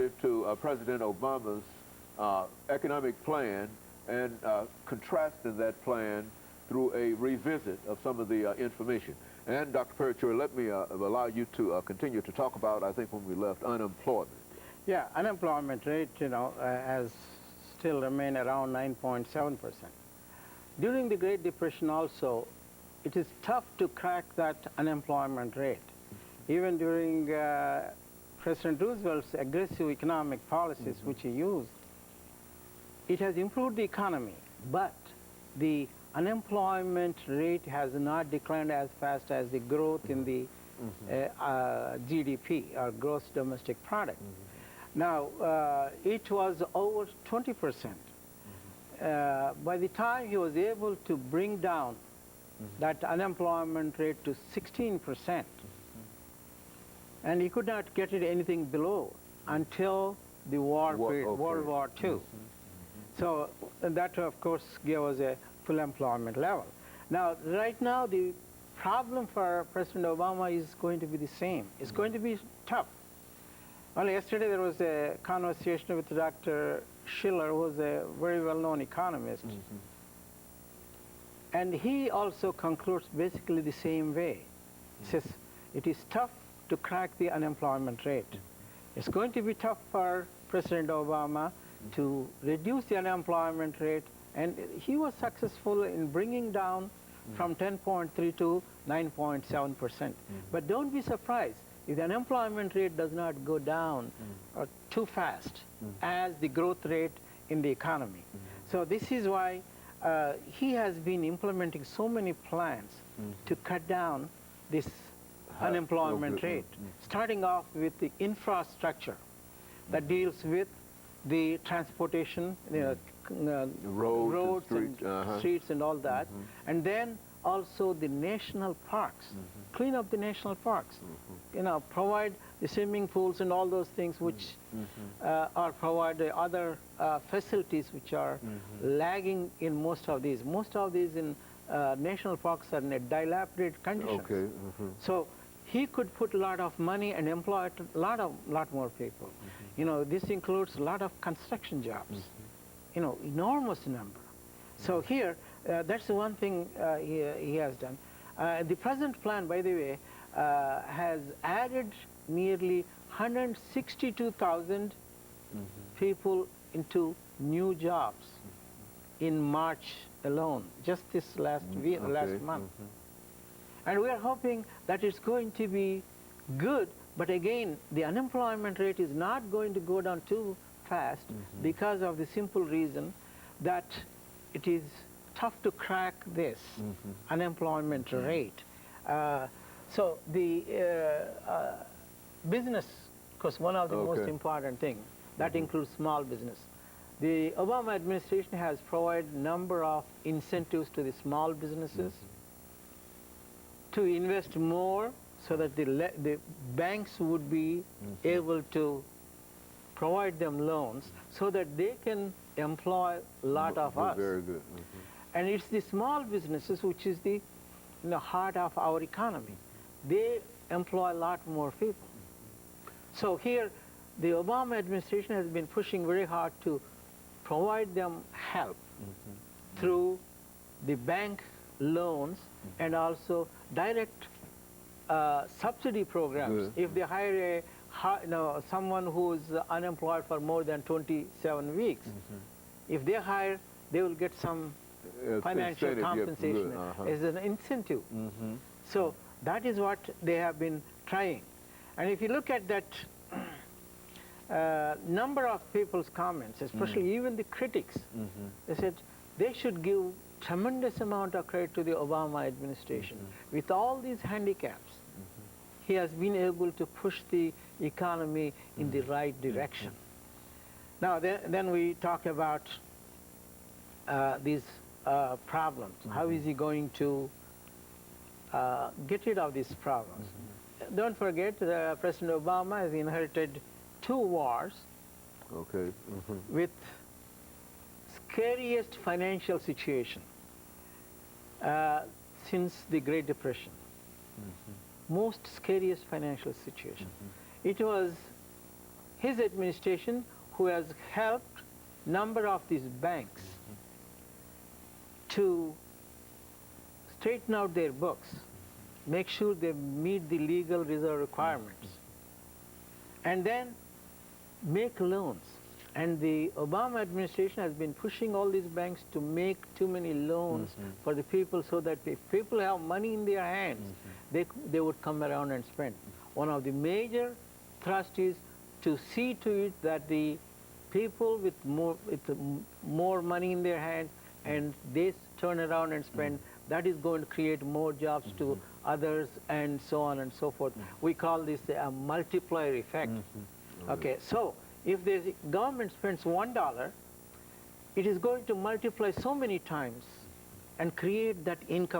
To President Obama's economic plan and contrasting that plan through a revisit of some of the information. And Dr. MParuchuri, let me allow you to continue to talk about, I think when we left, unemployment. Yeah, unemployment rate, has still remained around 9.7%. During the Great Depression also, it is tough to crack that unemployment rate. Even during President Roosevelt's aggressive economic policies, which he used, it has improved the economy, but the unemployment rate has not declined as fast as the growth in the GDP, or gross domestic product. Now, it was over 20%. By the time he was able to bring down that unemployment rate to 16%, and he could not get it anything below until the war period, World War II. So that, of course, gave us a full employment level. Now, right now, the problem for President Obama is going to be the same. It's going to be tough. Only yesterday there was a conversation with Dr. Schiller, who was a very well-known economist. And he also concludes basically the same way. He says it is tough to crack the unemployment rate. It's going to be tough for President Obama to reduce the unemployment rate, and he was successful in bringing down from 10.3 to 9.7%. But don't be surprised if the unemployment rate does not go down too fast as the growth rate in the economy. So this is why he has been implementing so many plans to cut down this unemployment rate, starting off with the infrastructure that deals with the transportation, roads and streets and all that, and then also the national parks, clean up the national parks, provide the swimming pools and all those things which or provide other facilities which are lagging in most of these. Most of these in national parks are in a dilapidated conditions. So he could put a lot of money and employ a lot more people. This includes a lot of construction jobs, enormous number. So here, that's the one thing he has done. The present plan, by the way, has added nearly 162,000 people into new jobs in March alone, just this last month. And we are hoping that it's going to be good, but again, the unemployment rate is not going to go down too fast because of the simple reason that it is tough to crack this unemployment rate. So the business, of course, one of the most important things, that includes small business. The Obama administration has provided a number of incentives to the small businesses to invest more so that the banks would be able to provide them loans so that they can employ a lot of us. Very good. And it's the small businesses which is the heart of our economy. They employ a lot more people. So here, the Obama administration has been pushing very hard to provide them help through the bank loans and also direct subsidy programs. If they hire someone who is unemployed for more than 27 weeks, if they hire, they will get some financial compensation as an incentive. So that is what they have been trying. And if you look at that number of people's comments, especially even the critics, they said they should give tremendous amount of credit to the Obama administration. With all these handicaps, he has been able to push the economy in the right direction. Now, then we talk about these problems. How is he going to get rid of these problems? Don't forget, President Obama has inherited 2 wars with scariest financial situation since the Great Depression. Most scariest financial situation. It was his administration who has helped number of these banks to straighten out their books, make sure they meet the legal reserve requirements, and then make loans. And the Obama administration has been pushing all these banks to make too many loans for the people, so that if people have money in their hands, they would come around and spend. One of the major thrust is to see to it that the people with more money in their hands and they turn around and spend, that is going to create more jobs to others and so on and so forth. We call this a multiplier effect. Okay, so if the government spends $1, it is going to multiply so many times and create that income